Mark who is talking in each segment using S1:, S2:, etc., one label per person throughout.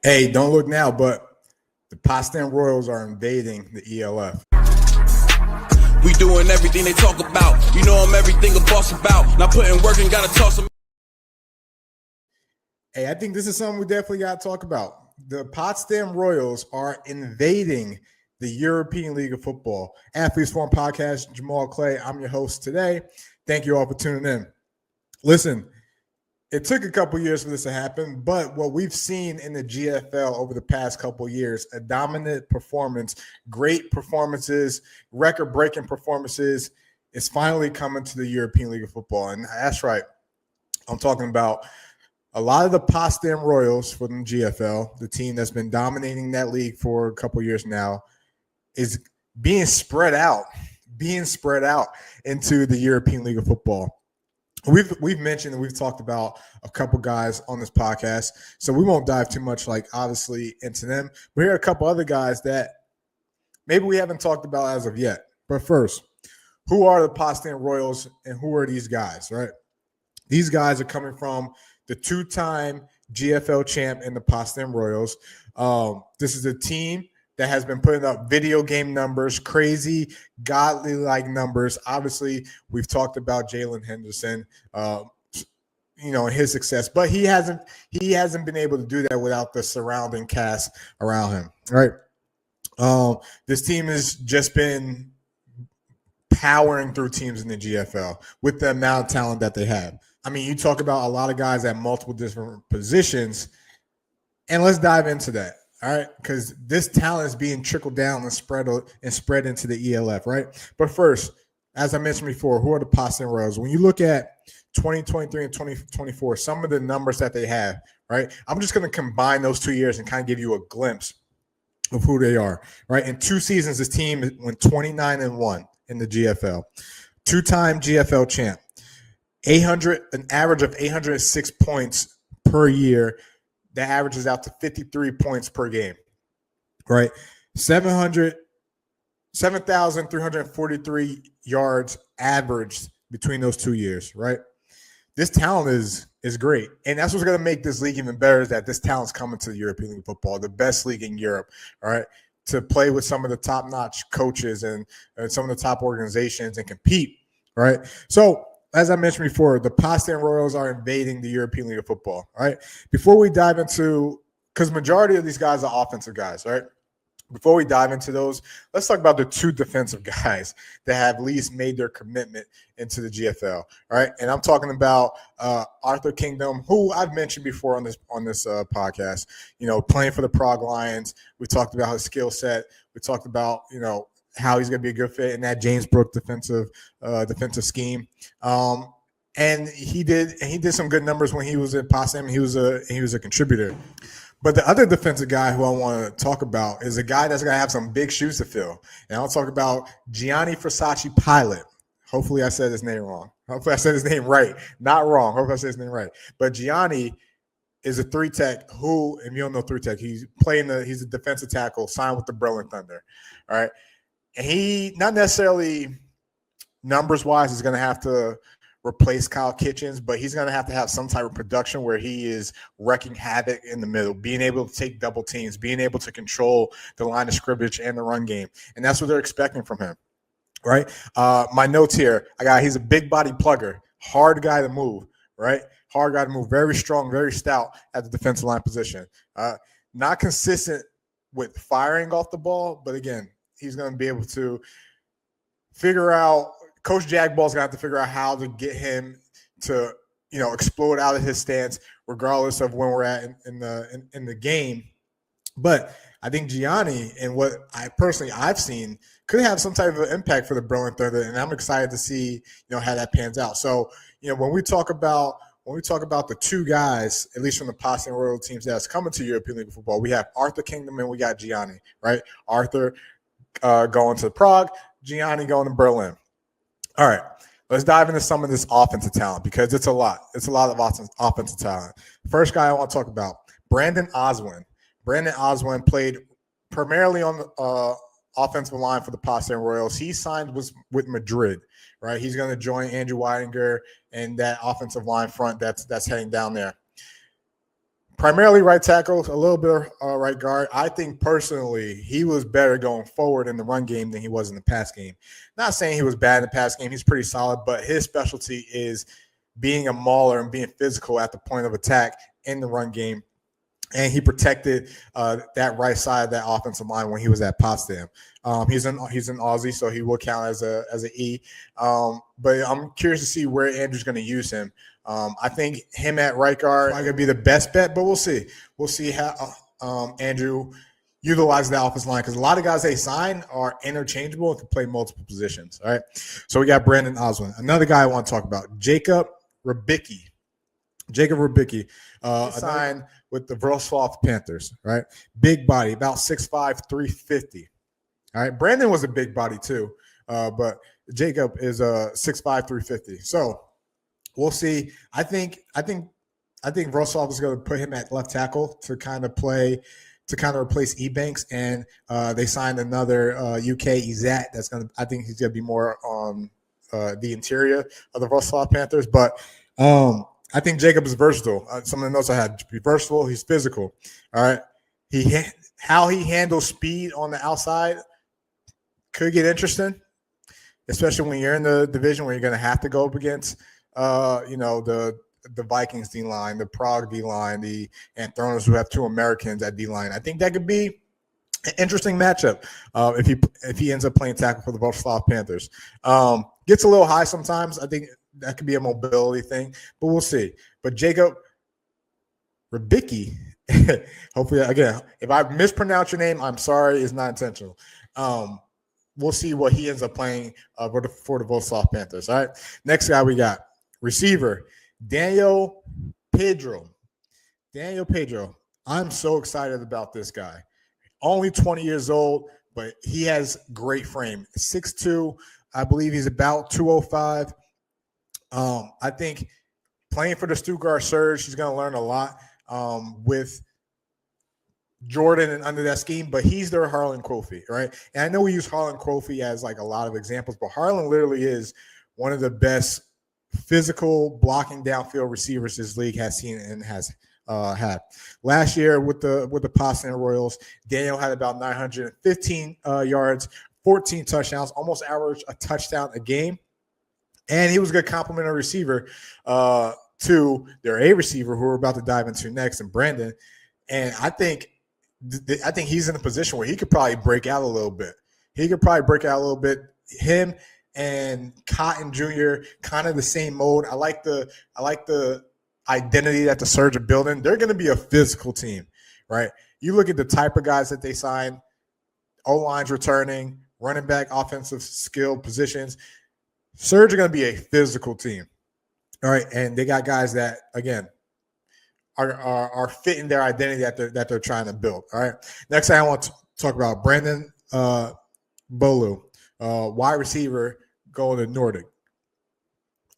S1: Hey, don't look now, but the Potsdam Royals are invading the ELF.
S2: We doing everything they talk about. You know I'm everything a boss about. Not putting work and gotta toss them.
S1: Hey, I think this is something we definitely got to talk about. The Potsdam Royals are invading the European League of Football. Athletes Forum Podcast, Jamal Clay. I'm your host today. Thank you all for tuning in. Listen, it took a couple years for this to happen, but what we've seen in the GFL over the past couple years, a dominant performance, great performances, record-breaking performances, is finally coming to the European League of Football. And that's right. I'm talking about a lot of the Potsdam Royals from the GFL, the team that's been dominating that league for a couple years now, is being spread out into the European League of Football. We've mentioned and we've talked about a couple guys on this podcast, so we won't dive too much, obviously, into them. But here are a couple other guys that maybe we haven't talked about as of yet. But first, who are the Potsdam Royals and who are these guys, right? These guys are coming from the two-time GFL champ in the Potsdam Royals. This is a team that has been putting up video game numbers, crazy, godly-like numbers. Obviously, we've talked about Jalen Henderson, his success, but he hasn't been able to do that without the surrounding cast around him, right? This team has just been powering through teams in the GFL with the amount of talent that they have. I mean, you talk about a lot of guys at multiple different positions, and let's dive into that. All right, because this talent is being trickled down and spread into the ELF, right? But first, as I mentioned before, who are the Potsdam Royals? When you look at 2023 and 2024, some of the numbers that they have, right? I'm just going to combine those 2 years and kind of give you a glimpse of who they are, right? In 2 seasons, this team went 29-1 in the GFL, two-time GFL champ, an average of 806 points per year. That averages out to 53 points per game, right? 7,343 yards averaged between those 2 years, right? This talent is great. And that's what's going to make this league even better, is that this talent's coming to the European League of Football, the best league in Europe, all right, to play with some of the top-notch coaches and some of the top organizations and compete, right? So, as I mentioned before, the Potsdam Royals are invading the European League of Football, right? Before we dive into – because majority of these guys are offensive guys, right? Before we dive into those, let's talk about the 2 defensive guys that have at least made their commitment into the GFL, all right? And I'm talking about Arthur Kingdom, who I've mentioned before on this podcast, playing for the Prague Lions. We talked about his skill set. We talked about, how he's going to be a good fit in that James Brooks defensive scheme. And he did some good numbers when he was at Potsdam. He was a contributor. But the other defensive guy who I want to talk about is a guy that's going to have some big shoes to fill. And I'll talk about Gianni Versace Pilot. Hopefully I said his name wrong. Hopefully I said his name right. Not wrong. Hopefully I said his name right. But Gianni is a 3-tech who, if you don't know 3-tech, he's a defensive tackle, signed with the Berlin Thunder. All right. And he, not necessarily numbers-wise, is going to have to replace Kyle Kitchens, but he's going to have some type of production where he is wrecking havoc in the middle, being able to take double teams, being able to control the line of scrimmage and the run game. And that's what they're expecting from him, right? My notes here, he's a big-body plugger, hard guy to move, right? Hard guy to move, very strong, very stout at the defensive line position. Not consistent with firing off the ball, but again, he's going to be able to figure out – Coach Jagball's going to have to figure out how to get him to, explode out of his stance, regardless of when we're at in the game. But I think Gianni, and what I've seen, could have some type of impact for the Berlin Thunder, and I'm excited to see, how that pans out. So, when we talk about the 2 guys, at least from the Potsdam Royal teams that's coming to European League of Football, we have Arthur Kingdom and we got Gianni, right? Arthur going to Prague, Gianni going to Berlin. All right, let's dive into some of this offensive talent because it's a lot. It's a lot of offensive talent. First guy I want to talk about, Brandon Oswin. Brandon Oswin played primarily on the offensive line for the Potsdam Royals. He signed with Madrid, right? He's going to join Andrew Weidinger and that offensive line front that's heading down there. primarily right tackle, a little bit of right guard. I think personally he was better going forward in the run game than he was in the pass game. Not saying he was bad in the pass game. He's pretty solid, but his specialty is being a mauler and being physical at the point of attack in the run game. And he protected that right side of that offensive line when he was at Potsdam. He's an Aussie, so he will count as an E. But I'm curious to see where Andrew's going to use him. I think him at right guard might be the best bet, but we'll see. We'll see how Andrew utilizes the offensive line, because a lot of guys they sign are interchangeable and can play multiple positions. All right. So we got Brandon Oswin. Another guy I want to talk about, Jacob Rubicki. Signed with the Wrocław Panthers, right? Big body, about 6'5", 350. All right. Brandon was a big body too, but Jacob is 6'5", 350. So we'll see. I think Wrocław is going to put him at left tackle to kind of replace Ebanks, and they signed another UK Izat. I think he's going to be more on the interior of the Wrocław Panthers, but I think Jacob is versatile. Some of the notes I had: be versatile. He's physical. All right. How he handles speed on the outside could get interesting, especially when you're in the division where you're going to have to go up against, the Vikings D line, the Prague D line, the Anthronos, who have two Americans at D line. I think that could be an interesting matchup if he ends up playing tackle for the Wrocław Panthers. Gets a little high sometimes. I think that could be a mobility thing, but we'll see. But Jacob Rubicki, hopefully, again, if I mispronounce your name, I'm sorry. It's not intentional. We'll see what he ends up playing for the Wrocław Panthers. All right. Next guy we got, receiver, Daniel Pedro. I'm so excited about this guy. Only 20 years old, but he has great frame. 6'2", I believe he's about 205. I think playing for the Stuttgart Surge, he's going to learn a lot with Jordan and under that scheme, but he's their Harlan Kofi, right? And I know we use Harlan Kofi as like a lot of examples, but Harlan literally is one of the best physical blocking downfield receivers this league has seen and has had. Last year with the Potsdam Royals, Daniel had about 915 yards, 14 touchdowns, almost averaged a touchdown a game. And he was a good complementary receiver to their A receiver, who we're about to dive into next, and Brandon. And I think he's in a position where he could probably break out a little bit. Him and Cotton Jr., kind of the same mode. I like the identity that the Surge are building. They're going to be a physical team, right? You look at the type of guys that they sign, O-lines returning, running back, offensive skill positions. Surge are going to be a physical team, all right? And they got guys that, again, are fitting their identity that they're trying to build, all right? Next thing I want to talk about, Brandon Bolu, wide receiver going to Nordic.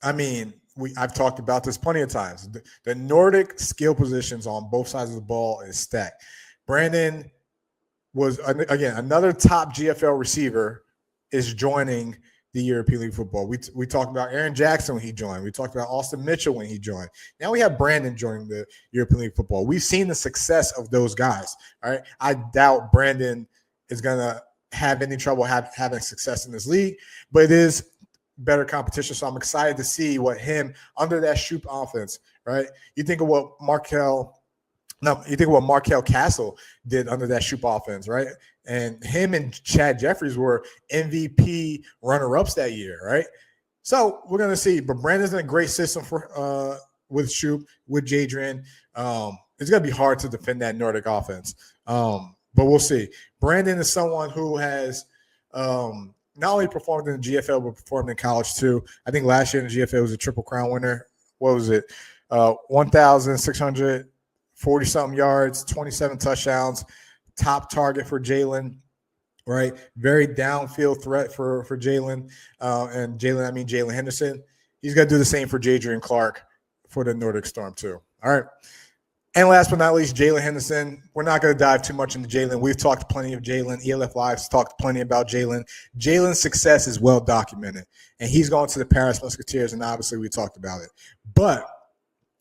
S1: I mean, I've talked about this plenty of times. The Nordic skill positions on both sides of the ball is stacked. Brandon was, again, another top GFL receiver is joining the European League football. We talked about Aaron Jackson when he joined. We talked about Austin Mitchell when he joined. Now we have Brandon joining the European League football. We've seen the success of those guys. All right. I doubt Brandon is going to have any trouble having success in this league, but it is better competition. So I'm excited to see what him under that Shoop offense, right? You think of what Markel Castle did under that Shoop offense, right? And him and Chad Jeffries were MVP runner-ups that year, right? So we're going to see. But Brandon's in a great system for with Shoop, with Jadrian. It's going to be hard to defend that Nordic offense. But we'll see. Brandon is someone who has not only performed in the GFL, but performed in college too. I think last year in the GFL was a Triple Crown winner. What was it? 1,640-something yards, 27 touchdowns, top target for Jalen, right? Very downfield threat for Jalen. And Jalen, I mean Jalen Henderson. He's going to do the same for Jadrian Clark for the Nordic Storm too. All right. And last but not least, Jalen Henderson. We're not going to dive too much into Jalen. We've talked plenty of Jalen. ELF Live's talked plenty about Jalen. Jalen's success is well documented, and he's going to the Paris Musketeers, and obviously we talked about it. But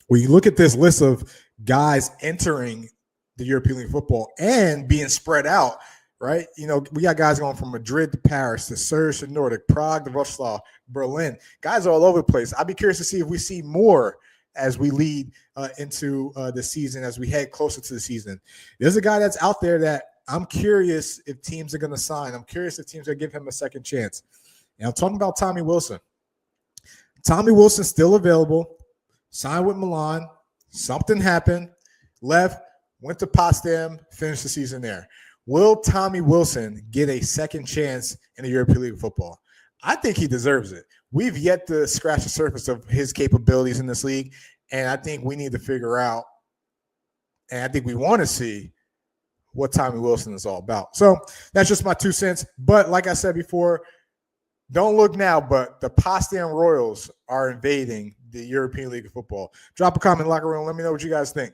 S1: when you look at this list of guys entering the European League football and being spread out, right? You know, we got guys going from Madrid to Paris to Surge to Nordic, Prague to Wroclaw, Berlin. Guys are all over the place. I'd be curious to see if we see more as we lead into the season, as we head closer to the season. There's a guy that's out there that I'm curious if teams are going to sign. I'm curious if teams are going to give him a second chance. And I'm talking about Tommy Wilson. Tommy Wilson's still available, signed with Milan. Something happened, left, went to Potsdam, finished the season there. Will Tommy Wilson get a second chance in the European League of Football? I think he deserves it. We've yet to scratch the surface of his capabilities in this league, and I think we need to figure out, and I think we want to see what Tommy Wilson is all about. So that's just my 2 cents. But like I said before, don't look now, but the Potsdam Royals are invading the European League of Football. Drop a comment in the locker room. Let me know what you guys think.